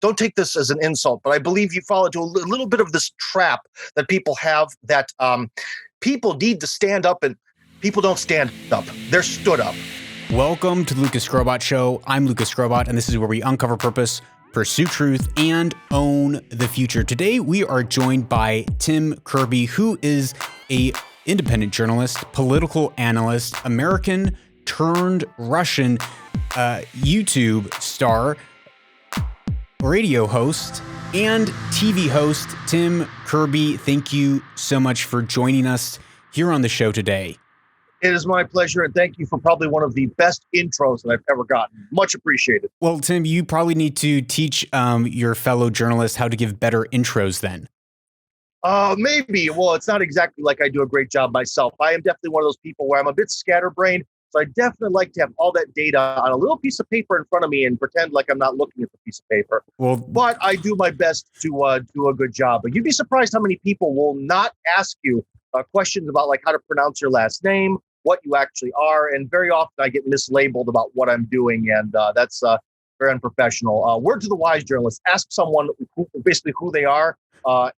don't take this as an insult, but I believe you fall into a little bit of this trap that people have, that people need to stand up, and people don't stand up. They're stood up. Welcome to the Lucas Skrobot Show. I'm Lucas Skrobot, and this is where we uncover purpose, pursue truth, and own the future. Today, we are joined by Tim Kirby, who is an independent journalist, political analyst, American turned Russian, YouTube star, radio host, and TV host. Tim Kirby, thank you so much for joining us here on the show today. It is my pleasure, and thank you for probably one of the best intros that I've ever gotten. Much appreciated. Well, Tim, you probably need to teach your fellow journalists how to give better intros then. Maybe. Well, it's not exactly like I do a great job myself. I am definitely one of those people where I'm a bit scatterbrained, so I definitely like to have all that data on a little piece of paper in front of me and pretend like I'm not looking at the piece of paper. Well, but I do my best to do a good job. But you'd be surprised how many people will not ask you questions about like how to pronounce your last name, what you actually are, and very often I get mislabeled about what I'm doing, and that's very unprofessional. Word to the wise journalist: ask someone basically who they are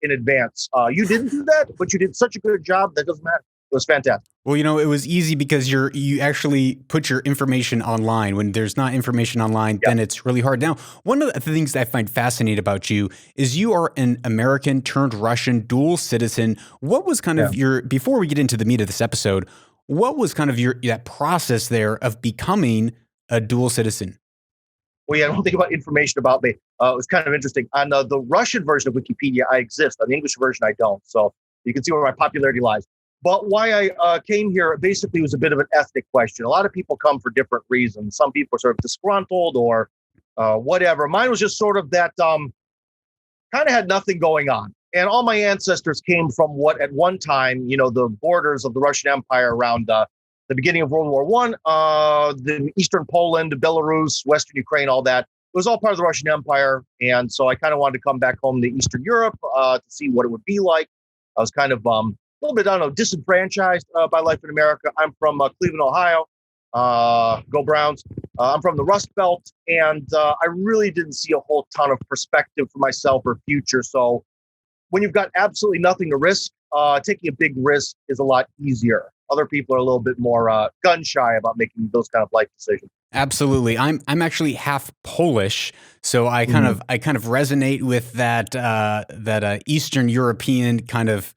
in advance. You didn't do that, but you did such a good job that doesn't matter. It was fantastic. Well, you know, it was easy because you actually put your information online. When there's not information online, then it's really hard. Now, one of the things that I find fascinating about you is you are an American turned Russian dual citizen. What was kind of your, before we get into the meat of this episode, what was kind of that process there of becoming a dual citizen? Well, yeah, I don't think about information about me. It was kind of interesting. On the Russian version of Wikipedia, I exist. On the English version, I don't. So you can see where my popularity lies. But why I came here basically was a bit of an ethnic question. A lot of people come for different reasons. Some people are sort of disgruntled or whatever. Mine was just sort of that kind of had nothing going on. And all my ancestors came from what at one time, you know, the borders of the Russian Empire around the beginning of World War I, the Eastern Poland, Belarus, Western Ukraine, all that. It was all part of the Russian Empire. And so I kind of wanted to come back home to Eastern Europe to see what it would be like. I was kind of a little bit, I don't know, disenfranchised by life in America. I'm from Cleveland, Ohio. Go Browns. I'm from the Rust Belt. And I really didn't see a whole ton of perspective for myself or future. So when you've got absolutely nothing to risk, taking a big risk is a lot easier. Other people are a little bit more gun shy about making those kind of life decisions. Absolutely. I'm actually half Polish, so I kind of resonate with that Eastern European kind of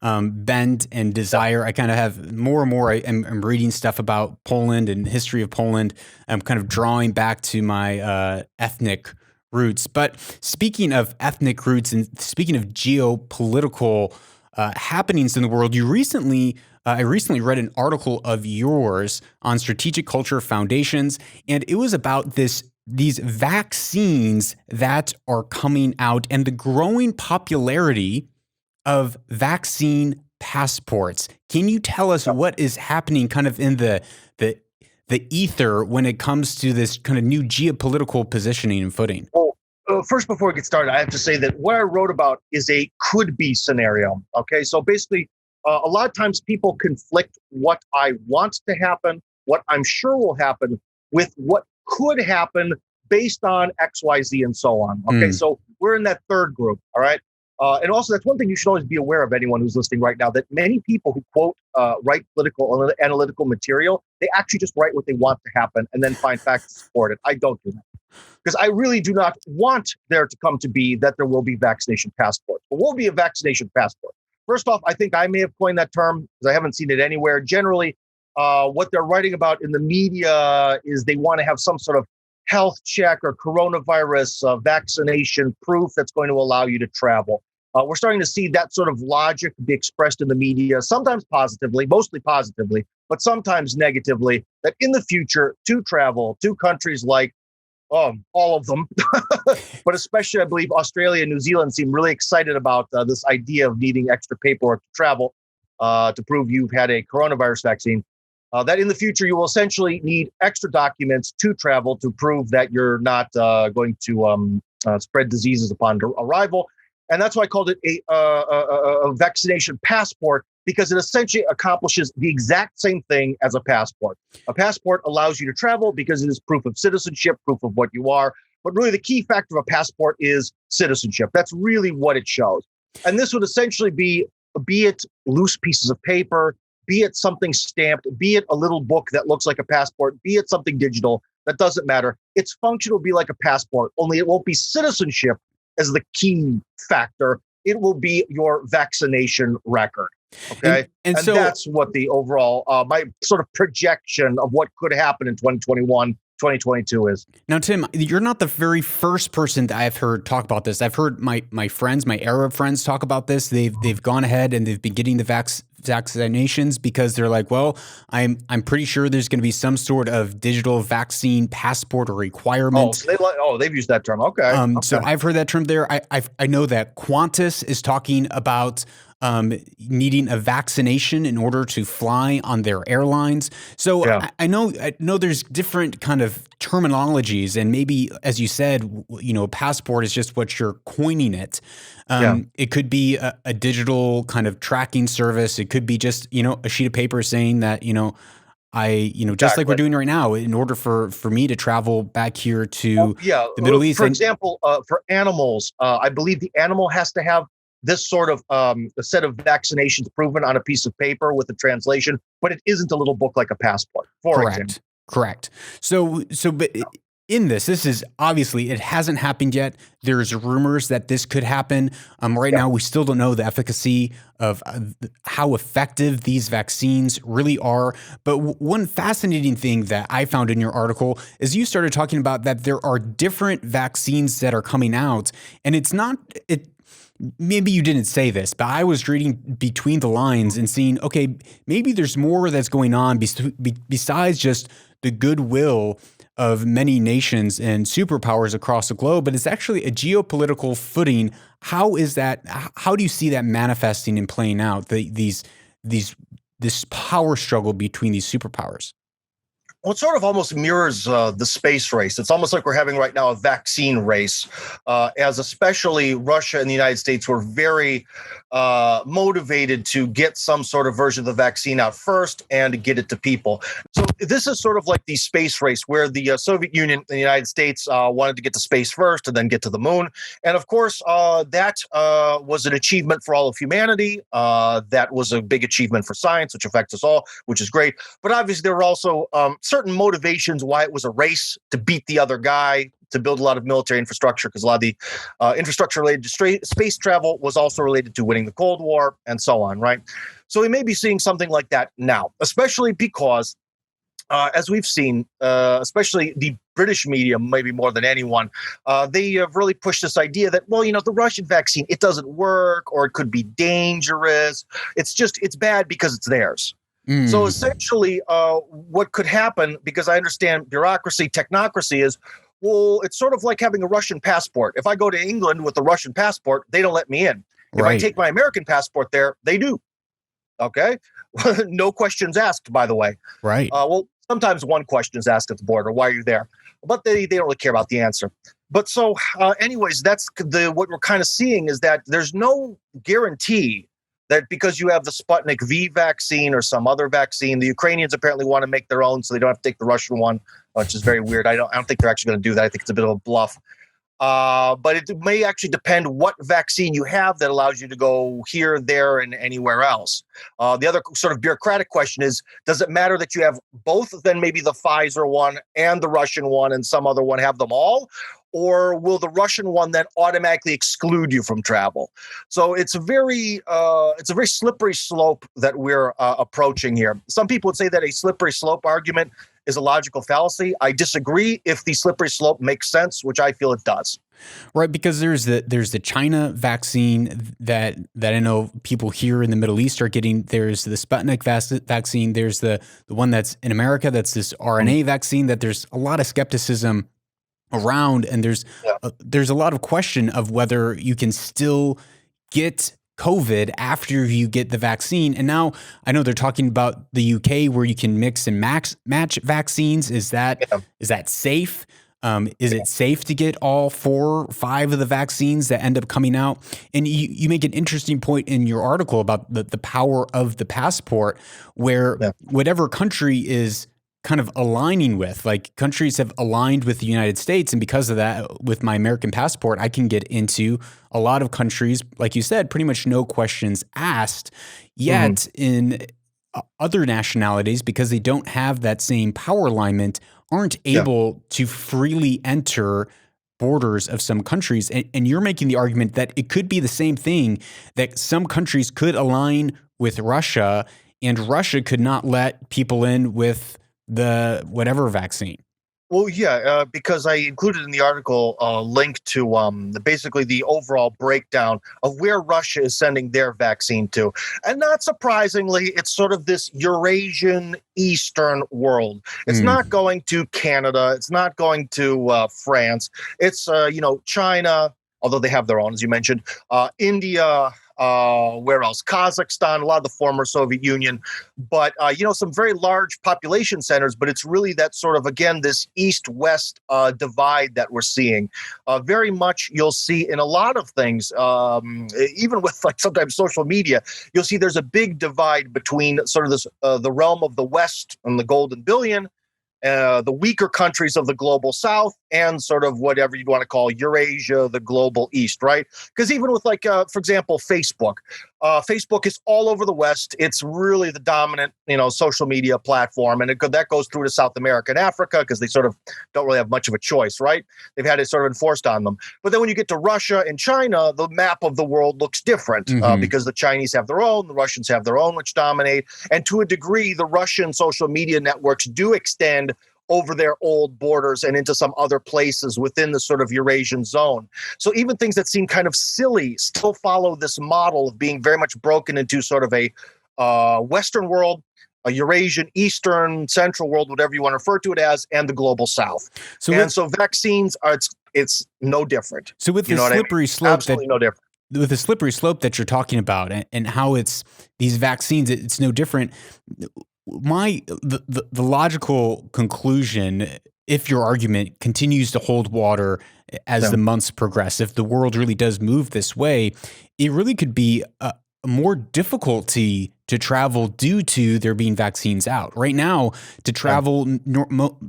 bent and desire. I kind of have more and more. I'm reading stuff about Poland and history of Poland. I'm kind of drawing back to my ethnic roots. But speaking of ethnic roots and speaking of geopolitical happenings in the world, I recently read an article of yours on Strategic Culture Foundations, and it was about these vaccines that are coming out and the growing popularity of vaccine passports. Can you tell us what is happening kind of in the ether when it comes to this kind of new geopolitical positioning and footing? Well, first, before we get started, I have to say that what I wrote about is a could-be scenario. Okay, so basically, a lot of times people conflict what I want to happen, what I'm sure will happen, with what could happen based on X, Y, Z, and so on. Okay, so we're in that third group, all right? And also, that's one thing you should always be aware of, anyone who's listening right now, that many people who quote, write political analytical material, they actually just write what they want to happen and then find facts to support it. I don't do that. Because I really do not want there to come to be that there will be vaccination passports. There will be a vaccination passport. First off, I think I may have coined that term because I haven't seen it anywhere. Generally, what they're writing about in the media is they want to have some sort of health check or coronavirus vaccination proof that's going to allow you to travel. We're starting to see that sort of logic be expressed in the media, sometimes positively, mostly positively, but sometimes negatively, that in the future to travel to countries like all of them, but especially I believe Australia and New Zealand seem really excited about this idea of needing extra paperwork to travel to prove you've had a coronavirus vaccine. That in the future, you will essentially need extra documents to travel to prove that you're not going to spread diseases upon arrival. And that's why I called it a vaccination passport, because it essentially accomplishes the exact same thing as a passport. A passport allows you to travel because it is proof of citizenship, proof of what you are. But really, the key factor of a passport is citizenship. That's really what it shows. And this would essentially be it loose pieces of paper, be it something stamped, be it a little book that looks like a passport, be it something digital, that doesn't matter. Its function will be like a passport, only it won't be citizenship as the key factor. It will be your vaccination record. Okay. And And so that's what the overall, my sort of projection of what could happen in 2021, 2022 is. now, Tim, you're not the very first person that I've heard talk about this. I've heard my friends, my Arab friends, talk about this. They've gone ahead and they've been getting the vaccinations because they're like, well, I'm pretty sure there's going to be some sort of digital vaccine passport or requirement. They've used that term. Okay. So I've heard that term there. I know that Qantas is talking about needing a vaccination in order to fly on their airlines. So Yeah. I know there's different kind of terminologies, and maybe, as you said, a passport is just what you're coining it. It could be a digital kind of tracking service. It could be just, a sheet of paper saying that, just like we're doing right now, in order for me to travel back here to the Middle East. For example, for animals, I believe the animal has to have this sort of a set of vaccinations proven on a piece of paper with a translation, but it isn't a little book like a passport, for example. Correct. But in this is obviously, it hasn't happened yet. There's rumors that this could happen. Right now, we still don't know the efficacy of how effective these vaccines really are. But one fascinating thing that I found in your article is you started talking about that there are different vaccines that are coming out, and it's not it. Maybe you didn't say this, but I was reading between the lines and seeing, okay, maybe there's more that's going on besides just the goodwill of many nations and superpowers across the globe, but it's actually a geopolitical footing. How is that? How do you see that manifesting and playing out? This power struggle between these superpowers. Well, it sort of almost mirrors the space race. It's almost like we're having right now a vaccine race, as especially Russia and the United States were very motivated to get some sort of version of the vaccine out first and to get it to people. So this is sort of like the space race where the Soviet Union and the United States wanted to get to space first and then get to the moon. And of course, that was an achievement for all of humanity. That was a big achievement for science, which affects us all, which is great. But obviously, there were also certain motivations why it was a race to beat the other guy, to build a lot of military infrastructure, because a lot of the infrastructure related to space travel was also related to winning the Cold War and so on, right? So we may be seeing something like that now, especially because, as we've seen, especially the British media, maybe more than anyone, they have really pushed this idea that, well, the Russian vaccine, it doesn't work, or it could be dangerous. It's bad because it's theirs. So essentially, what could happen, because I understand bureaucracy, technocracy is, well, it's sort of like having a Russian passport. If I go to England with a Russian passport, they don't let me in. If I take my American passport there, they do. Okay? No questions asked, by the way. Right. Well, sometimes one question is asked at the border. Why are you there? But they don't really care about the answer. But so anyways, that's what we're kind of seeing is that there's no guarantee that because you have the Sputnik V vaccine or some other vaccine, the Ukrainians apparently want to make their own so they don't have to take the Russian one, which is very weird. I don't think they're actually going to do that. I think it's a bit of a bluff. But it may actually depend what vaccine you have that allows you to go here, there, and anywhere else. The other sort of bureaucratic question is, does it matter that you have both, then maybe the Pfizer one and the Russian one and some other one have them all? Or will the Russian one then automatically exclude you from travel? So it's a very slippery slope that we're approaching here. Some people would say that a slippery slope argument is a logical fallacy. I disagree if the slippery slope makes sense, which I feel it does. Right, because there's the China vaccine that I know people here in the Middle East are getting. There's the Sputnik vaccine. There's the one that's in America. That's this RNA vaccine that there's a lot of skepticism around, and there's a lot of question of whether you can still get COVID after you get the vaccine. And now I know they're talking about the UK where you can mix and match vaccines. Is that safe? Is it safe to get all 4 or 5 of the vaccines that end up coming out? And you make an interesting point in your article about the power of the passport, where whatever country is kind of aligning with. Like countries have aligned with the United States, and because of that, with my American passport, I can get into a lot of countries, like you said, pretty much no questions asked. Mhm. Yet in other nationalities, because they don't have that same power alignment, aren't Yeah. able to freely enter borders of some countries. And you're making the argument that it could be the same thing, that some countries could align with Russia and Russia could not let people in with the whatever vaccine. Well, yeah, because I included in the article a link to basically the overall breakdown of where Russia is sending their vaccine to. And not surprisingly, it's sort of this Eurasian Eastern world. It's not Mm. going to Canada. It's not going to France. It's, China, although they have their own, as you mentioned, India. Where else? Kazakhstan, a lot of the former Soviet Union, but some very large population centers. But it's really that sort of, again, this east-west divide that we're seeing. Very much, you'll see in a lot of things, even with like sometimes social media, you'll see there's a big divide between sort of this the realm of the West and the golden billion, the weaker countries of the global south, and sort of whatever you'd want to call Eurasia, the global east, right? Because even with like, for example, Facebook is all over the West. It's really the dominant, social media platform, and that goes through to South America and Africa because they sort of don't really have much of a choice, right? They've had it sort of enforced on them. But then when you get to Russia and China, the map of the world looks different Hmm. because the Chinese have their own, the Russians have their own, which dominate, and to a degree, the Russian social media networks do extend over their old borders and into some other places within the sort of Eurasian zone. So even things that seem kind of silly still follow this model of being very much broken into sort of a Western world, a Eurasian, Eastern, Central world, whatever you want to refer to it as, and the global South. So And with so vaccines are it's no different. so with You the know what I mean? slippery slope that Absolutely no different. with the slippery slope that you're talking about, and how it's these vaccines, it's no different. The logical conclusion, if your argument continues to hold water as Yeah. the months progress, if the world really does move this way, it really could be more difficulty to travel due to there being vaccines out. Right now, to Yeah. travel,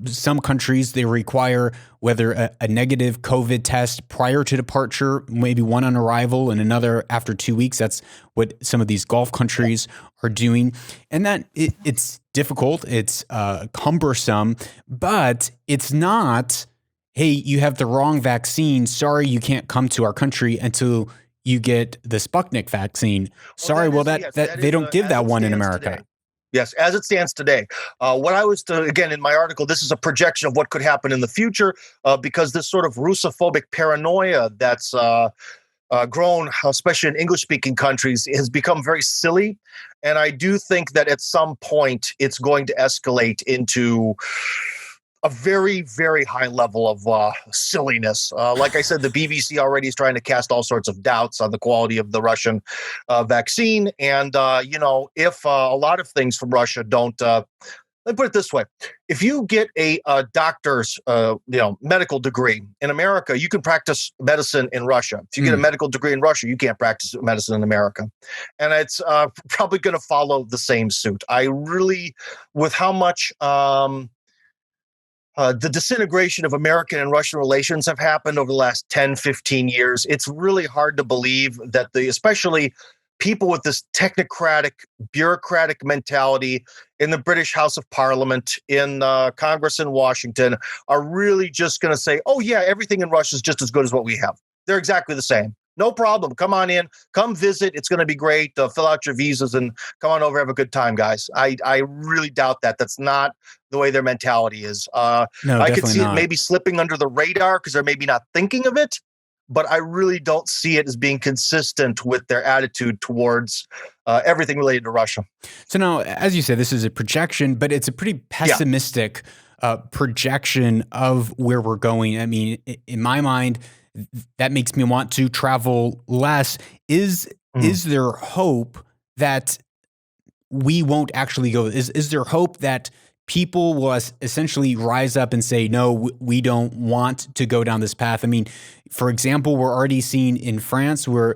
some countries, they require whether a negative COVID test prior to departure, maybe one on arrival and another after 2 weeks. That's what some of these Gulf countries are doing. And that it's difficult, it's cumbersome, but it's not, hey, you have the wrong vaccine. Sorry, you can't come to our country until you get the Sputnik vaccine. Well, Sorry, well yes, that that they is don't give as that it one in stands America. today. Yes, as it stands today. What I was to, again, in my article, this is a projection of what could happen in the future because this sort of Russophobic paranoia that's grown, especially in English speaking countries, has become very silly. And I do think that at some point it's going to escalate into a very, very high level of silliness. Like I said, the BBC already is trying to cast all sorts of doubts on the quality of the Russian vaccine. And, if a lot of things from Russia don't, let me put it this way. If you get a doctor's, medical degree in America, you can practice medicine in Russia. If you get a Mm. medical degree in Russia, you can't practice medicine in America. And it's probably going to follow the same suit. I really, with how much the disintegration of American and Russian relations have happened over the last 10, 15 years. It's really hard to believe that especially people with this technocratic, bureaucratic mentality in the British House of Parliament, in Congress in Washington, are really just going to say, oh, yeah, everything in Russia is just as good as what we have. They're exactly the same. No problem. Come on in. Come visit. It's going to be great. Fill out your visas and come on over. Have a good time, guys. I really doubt that. That's not the way their mentality is. No, I could definitely see it not. maybe slipping under the radar because they're maybe not thinking of it, but I really don't see it as being consistent with their attitude towards everything related to Russia. So now, as you said, this is a projection, but it's a pretty Yeah. pessimistic projection of where we're going. I mean, in my mind, that makes me want to travel less. Is Mhm. is there hope that we won't actually go? Is there hope that people will essentially rise up and say, no, we don't want to go down this path. I mean, for example, we're already seeing in France where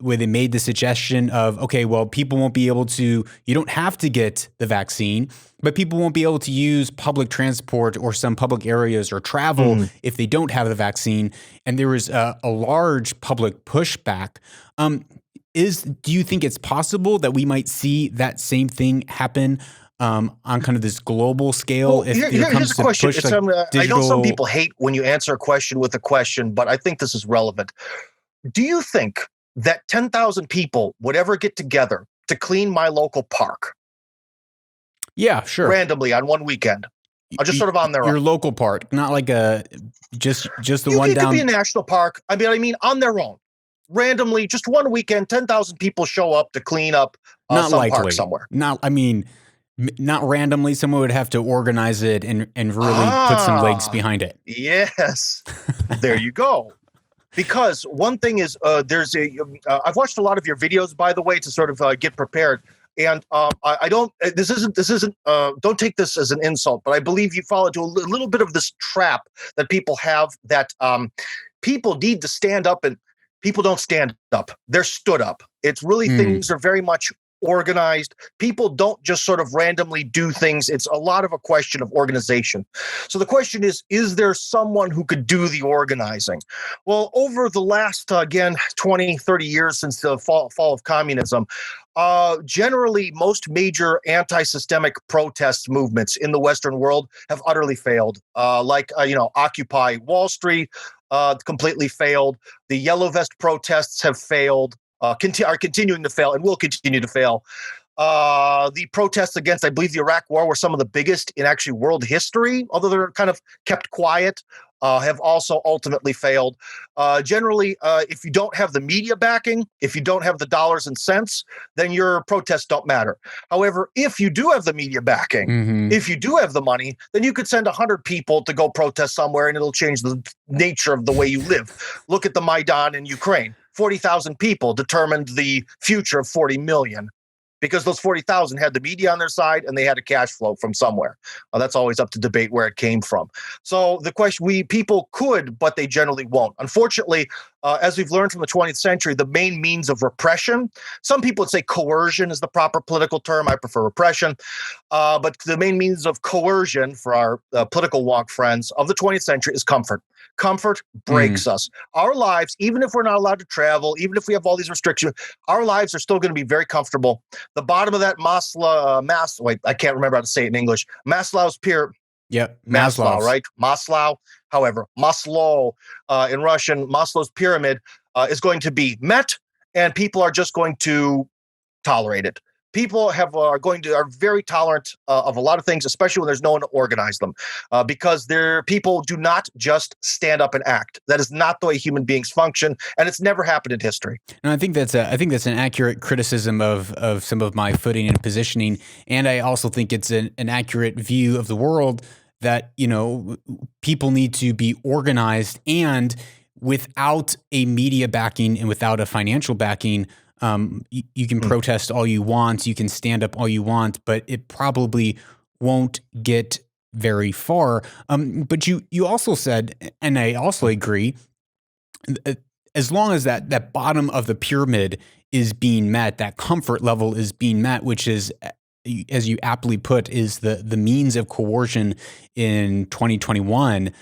they made the suggestion of, okay, well, people won't be able to, you don't have to get the vaccine, but people won't be able to use public transport or some public areas or travel if they don't have the vaccine. And there was a large public pushback. Do you think it's possible that we might see that same thing happen on kind of this global scale? Well, here's a question. Push, like, I know some people hate when you answer a question with a question, but I think this is relevant. Do you think that 10,000 people would ever get together to clean my local park? Yeah, sure. Randomly on one weekend. Just sort of on their own. Your local park, not like just the one down. It could be a national park. I mean, on their own. Randomly, just one weekend, 10,000 people show up to clean up some park somewhere. Not randomly. Someone would have to organize it and really put some legs behind it. Yes. There you go. Because one thing is, I've watched a lot of your videos, by the way, to sort of get prepared. And I don't, don't take this as an insult, but I believe you fall into a little bit of this trap that people have, that people need to stand up, and people don't stand up. They're stood up. It's really, things are very much organized. People don't just sort of randomly do things. It's a lot of a question of organization. So the question is there someone who could do the organizing? Well, over the last, 20, 30 years since the fall of communism, generally most major anti-systemic protest movements in the Western world have utterly failed. Occupy Wall Street completely failed. The Yellow Vest protests have failed. Are continuing to fail and will continue to fail. The protests against, I believe, the Iraq War were some of the biggest in actually world history, although they're kind of kept quiet, have also ultimately failed. Generally, if you don't have the media backing, if you don't have the dollars and cents, then your protests don't matter. However, if you do have the media backing, if you do have the money, then you could send 100 people to go protest somewhere and it'll change the nature of the way you live. Look at the Maidan in Ukraine. 40,000 people determined the future of 40 million because those 40,000 had the media on their side and they had a cash flow from somewhere. That's always up to debate where it came from. So the question, people could, but they generally won't. Unfortunately, as we've learned from the 20th century, the main means of repression, some people would say coercion is the proper political term. I prefer repression. But the main means of coercion for our political wonk friends of the 20th century is comfort. Comfort breaks us. Our lives, even if we're not allowed to travel, even if we have all these restrictions, our lives are still going to be very comfortable. The bottom of that I can't remember how to say it in English. Maslow's pyramid. Yep. Maslow, right? Maslow. However, Maslow in Russian, Maslow's pyramid is going to be met, and people are just going to tolerate it. People are very tolerant of a lot of things, especially when there's no one to organize them, because people do not just stand up and act. That is not the way human beings function, and it's never happened in history. And I think that's an accurate criticism of some of my footing and positioning, and I also think it's an accurate view of the world that people need to be organized, and without a media backing and without a financial backing. You can protest all you want, you can stand up all you want, but it probably won't get very far. But you also said, and I also agree, as long as that bottom of the pyramid is being met, that comfort level is being met, which is, as you aptly put, is the means of coercion in 2021.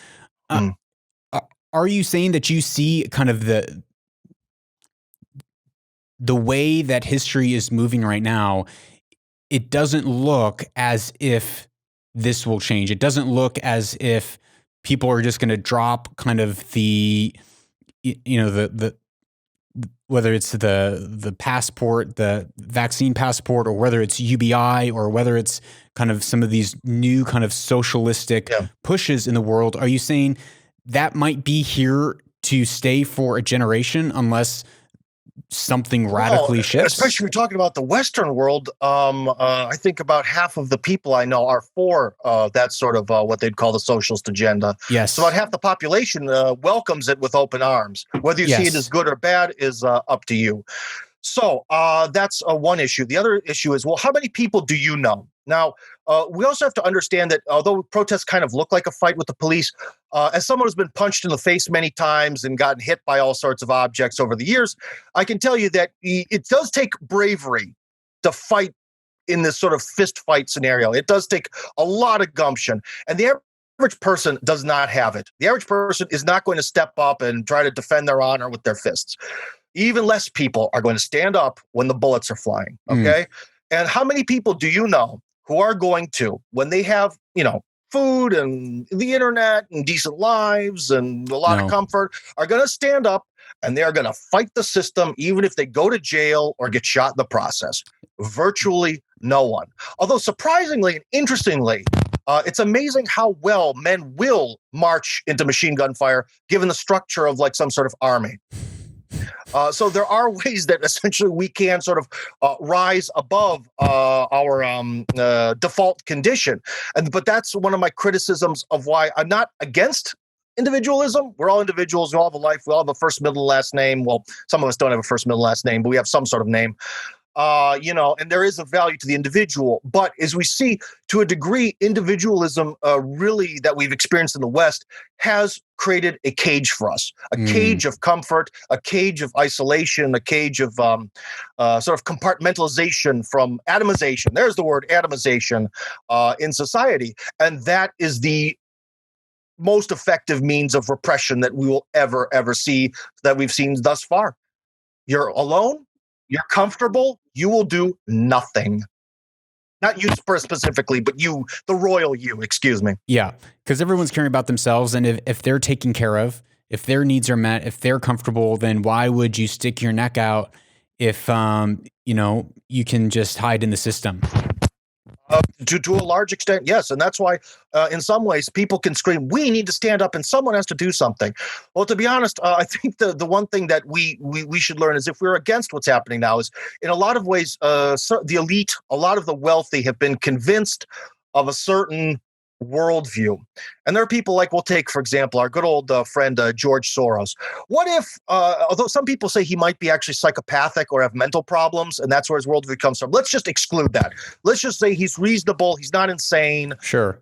Are you saying that you see kind of the way that history is moving right now, it doesn't look as if this will change. It doesn't look as if people are just going to drop kind of the whether it's the passport, the vaccine passport, or whether it's UBI, or whether it's kind of some of these new kind of socialistic pushes in the world. Are you saying that might be here to stay for a generation unless something radically shifts? Especially if you're talking about the Western world, I think about half of the people I know are for that sort of what they'd call the socialist agenda. Yes. So about half the population welcomes it with open arms. Whether you see it as good or bad is up to you. So that's one issue. The other issue is, well, how many people do you know? Now, we also have to understand that although protests kind of look like a fight with the police, as someone who's been punched in the face many times and gotten hit by all sorts of objects over the years, I can tell you that it does take bravery to fight in this sort of fist fight scenario. It does take a lot of gumption. And the average person does not have it. The average person is not going to step up and try to defend their honor with their fists. Even less people are going to stand up when the bullets are flying. Okay. And how many people do you know who are going to, when they have, food and the internet and decent lives and a lot of comfort, are going to stand up and they're going to fight the system, even if they go to jail or get shot in the process? Virtually no one. Although surprisingly and interestingly, it's amazing how well men will march into machine gun fire, given the structure of like some sort of army. So there are ways that essentially we can sort of rise above our default condition. But that's one of my criticisms of why I'm not against individualism. We're all individuals. We all have a life. We all have a first, middle, last name. Well, some of us don't have a first, middle, last name, but we have some sort of name. And there is a value to the individual. But as we see, to a degree, individualism really that we've experienced in the West has created a cage for us, a cage of comfort, a cage of isolation, a cage of sort of compartmentalization from atomization. There's the word, atomization, in society. And that is the most effective means of repression that we will ever see, that we've seen thus far. You're alone. You're comfortable, you will do nothing. Not you specifically, but you, the royal you, excuse me. Yeah, because everyone's caring about themselves, and if they're taken care of, if their needs are met, if they're comfortable, then why would you stick your neck out if, you can just hide in the system? To a large extent, yes. And that's why, in some ways, people can scream, we need to stand up and someone has to do something. Well, to be honest, I think the one thing that we should learn is if we're against what's happening now is, in a lot of ways, the elite, a lot of the wealthy have been convinced of a certain worldview. And there are people like, we'll take, for example, our good old friend, George Soros. What if, although some people say he might be actually psychopathic or have mental problems, and that's where his worldview comes from. Let's just exclude that. Let's just say he's reasonable. He's not insane. Sure.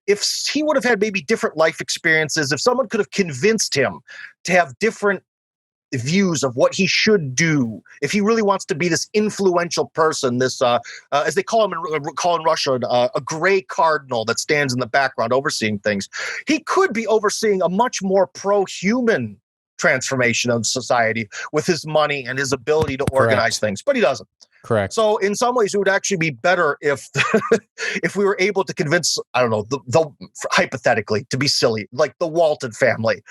If he would have had maybe different life experiences, if someone could have convinced him to have different views of what he should do, if he really wants to be this influential person, this as they call in Russia, a gray cardinal that stands in the background overseeing things, he could be overseeing a much more pro-human transformation of society with his money and his ability to organize things, but he doesn't. Correct. So in some ways, it would actually be better if if we were able to convince, I don't know, the hypothetically, to be silly, like the Walton family,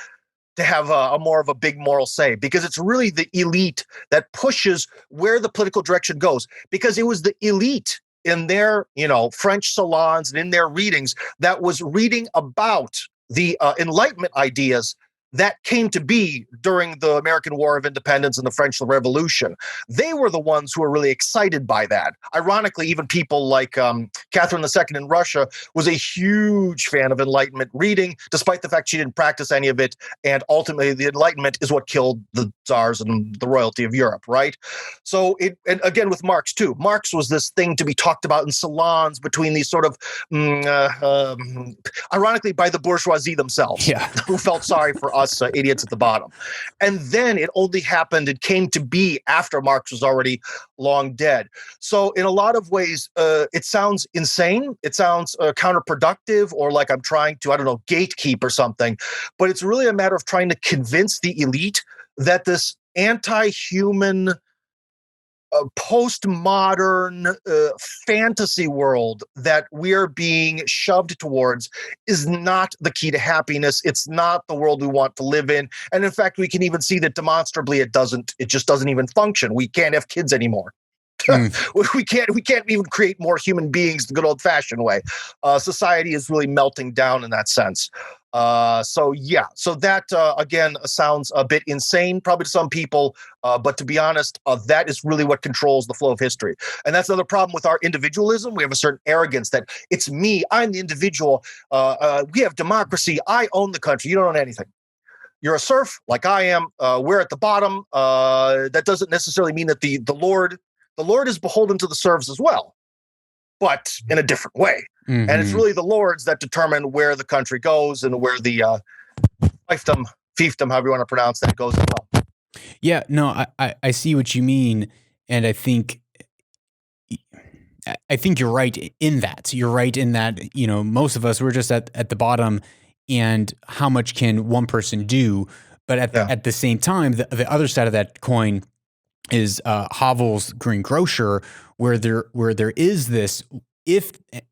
to have a more of a big moral say, because it's really the elite that pushes where the political direction goes, because it was the elite in their, French salons and in their readings that was reading about the Enlightenment ideas that came to be during the American War of Independence and the French Revolution. They were the ones who were really excited by that. Ironically, even people like Catherine II in Russia was a huge fan of Enlightenment reading, despite the fact she didn't practice any of it. And ultimately, the Enlightenment is what killed the czars and the royalty of Europe, right? So, and again with Marx too. Marx was this thing to be talked about in salons between these sort of, ironically, by the bourgeoisie themselves, who felt sorry for us idiots at the bottom. And then it only happened, it came to be after Marx was already long dead. So in a lot of ways, it sounds insane. It sounds counterproductive, or like I'm trying to, gatekeep or something. But it's really a matter of trying to convince the elite that this anti-human, postmodern fantasy world that we're being shoved towards is not the key to happiness. It's not the world we want to live in. And in fact, we can even see that demonstrably it just doesn't even function. We can't have kids anymore. We can't even create more human beings the good old fashioned way. Society is really melting down in that sense. So that again sounds a bit insane probably to some people, but to be honest, that is really what controls the flow of history. And that's another problem with our individualism. We have a certain arrogance that it's me, I'm the individual. We have democracy. I own the country. You don't own anything. you're a serf like I am. We're at the bottom. That doesn't necessarily mean that the Lord is beholden to the serfs as well, but in a different way. Mm-hmm. And it's really the lords that determine where the country goes and where the fiefdom, however you want to pronounce that, goes as well. Yeah, no, I see what you mean, and I think you're right in that. You're right in that, most of us, we're just at the bottom, and how much can one person do? But at the same time, the other side of that coin is Havel's Green Grocer, where there is this,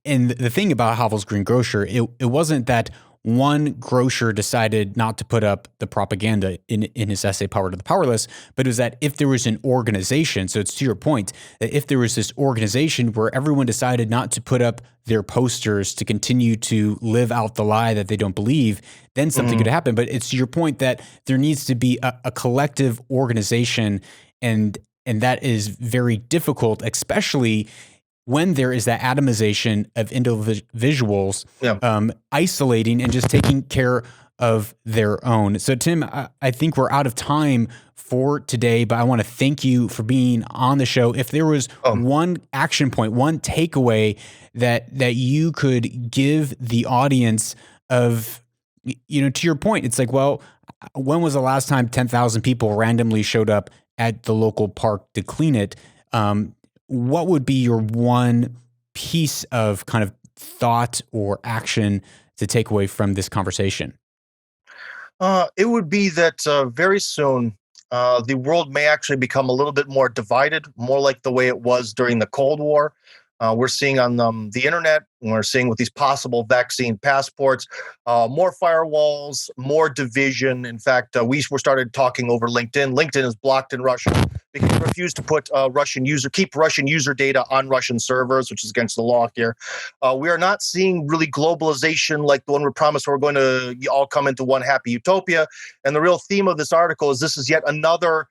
and the thing about Havel's Green Grocer, it wasn't that one grocer decided not to put up the propaganda in his essay Power to the Powerless, but it was that if there was an organization, so it's to your point, that if there was this organization where everyone decided not to put up their posters to continue to live out the lie that they don't believe, then something could happen. But it's to your point that there needs to be a collective organization, and that is very difficult, especially when there is that atomization of individuals, isolating and just taking care of their own. So, Tim, I think we're out of time for today, but I want to thank you for being on the show. If there was one action point, one takeaway that you could give the audience of, to your point, it's like, well, when was the last time 10,000 people randomly showed up at the local park to clean it? What would be your one piece of kind of thought or action to take away from this conversation? It would be that very soon the world may actually become a little bit more divided, more like the way it was during the Cold War. We're seeing on the internet, and we're seeing with these possible vaccine passports, more firewalls, more division. In fact, we started talking over LinkedIn. LinkedIn is blocked in Russia because they refuse to put keep Russian user data on Russian servers, which is against the law here. We are not seeing really globalization like the one we promised we're going to all come into one happy utopia. And the real theme of this article is this is yet another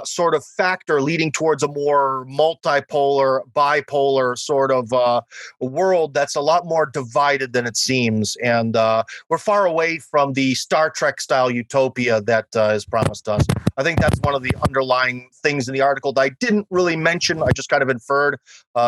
sort of factor leading towards a more multipolar, bipolar sort of world that's a lot more divided than it seems. And we're far away from the Star Trek style utopia that is promised us. I think that's one of the underlying things in the article that I didn't really mention. I just kind of inferred.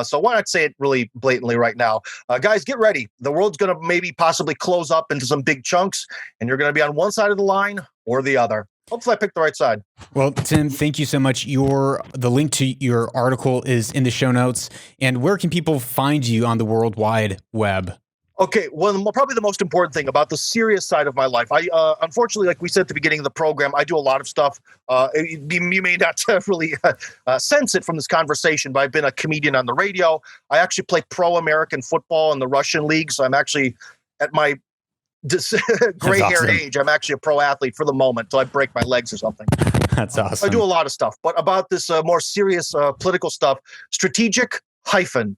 So why not say it really blatantly right now? Guys, get ready. The world's going to maybe possibly close up into some big chunks, and you're going to be on one side of the line or the other. Hopefully I picked the right side. Well, Tim, thank you so much. The link to your article is in the show notes. And where can people find you on the World Wide Web? Okay, well, probably the most important thing about the serious side of my life, I unfortunately, like we said at the beginning of the program, I do a lot of stuff. You may not really sense it from this conversation, but I've been a comedian on the radio. I actually play pro-American football in the Russian league, so I'm actually at my gray-haired age. I'm actually a pro athlete for the moment until I break my legs or something. That's awesome. I do a lot of stuff, but about this more serious political stuff, strategic-culture.org.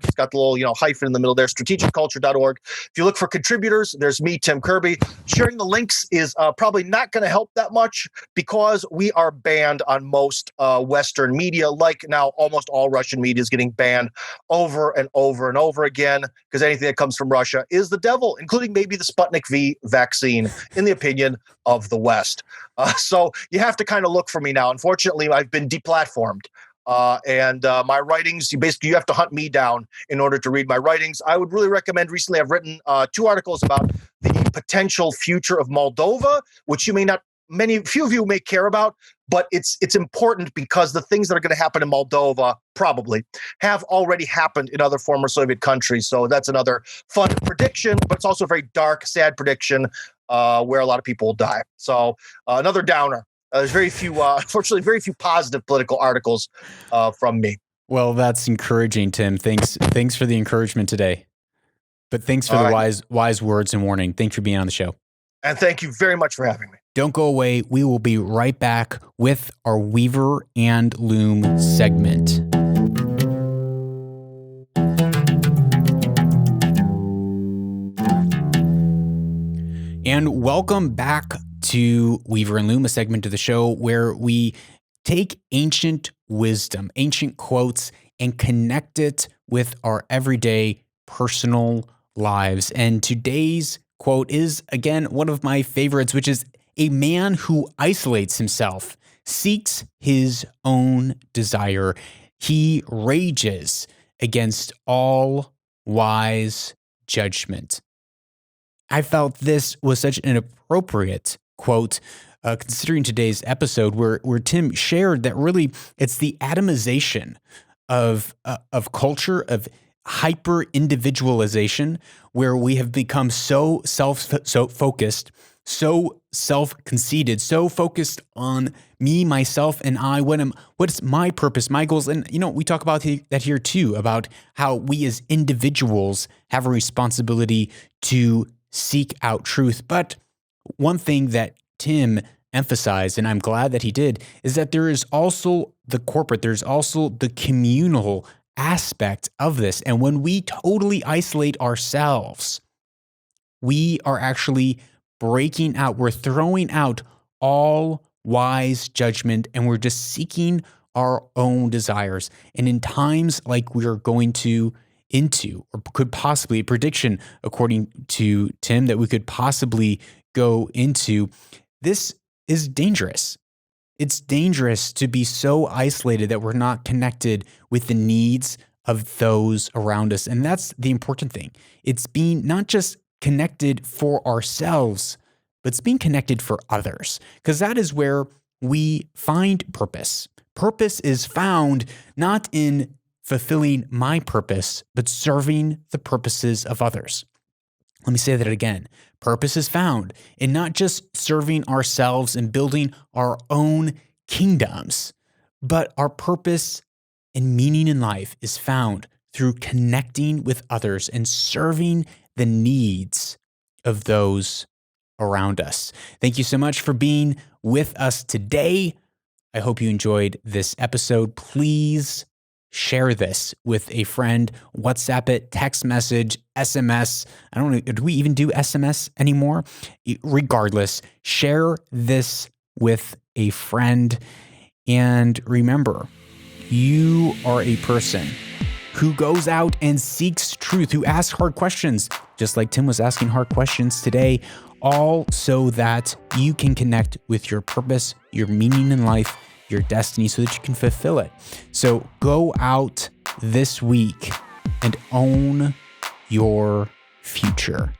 It's got the little hyphen in the middle there, strategicculture.org. If you look for contributors, there's me, Tim Kirby. Sharing the links is probably not going to help that much because we are banned on most Western media. Like now, almost all Russian media is getting banned over and over and over again because anything that comes from Russia is the devil, including maybe the Sputnik V vaccine, in the opinion of the West. So you have to kind of look for me now. Unfortunately, I've been deplatformed. And my writings, you have to hunt me down in order to read my writings. I would really recommend, recently I've written 2 articles about the potential future of Moldova, which few of you may care about, but it's important because the things that are going to happen in Moldova probably have already happened in other former Soviet countries. So that's another fun prediction, but it's also a very dark, sad prediction where a lot of people will die. So another downer. There's very few, unfortunately, very few positive political articles from me. Well, that's encouraging, Tim. Thanks for the encouragement today. But thanks for the wise words and warning. Thanks for being on the show. And thank you very much for having me. Don't go away. We will be right back with our Weaver and Loom segment. And welcome back to Weaver and Loom, a segment of the show where we take ancient wisdom, ancient quotes, and connect it with our everyday personal lives. And today's quote is, again, one of my favorites, which is, "A man who isolates himself seeks his own desire. He rages against all wise judgment." I felt this was such an appropriate quote, considering today's episode, where Tim shared that really it's the atomization of culture, of hyper individualization, where we have become so focused, so self-conceited, so focused on me, myself, and I. What's my purpose, my goals? And we talk about that here too, about how we as individuals have a responsibility to seek out truth. But one thing that Tim emphasized, and I'm glad that he did, is that there is also the corporate, there's also the communal aspect of this. And when we totally isolate ourselves, we are actually breaking out, we're throwing out all wise judgment, and we're just seeking our own desires. And in times like we are going into, or could possibly, a prediction according to Tim that we could possibly go into, this is dangerous. It's dangerous to be so isolated that we're not connected with the needs of those around us. And that's the important thing. It's being not just connected for ourselves, but it's being connected for others, because that is where we find purpose. Purpose is found not in fulfilling my purpose, but serving the purposes of others. Let me say that again. Purpose is found in not just serving ourselves and building our own kingdoms, but our purpose and meaning in life is found through connecting with others and serving the needs of those around us. Thank you so much for being with us today. I hope you enjoyed this episode. Please share this with a friend, WhatsApp it, text message, SMS. I don't know, do we even do SMS anymore? Regardless, share this with a friend. And remember, you are a person who goes out and seeks truth, who asks hard questions, just like Tim was asking hard questions today, all so that you can connect with your purpose, your meaning in life, your destiny, so that you can fulfill it. So go out this week and own your future.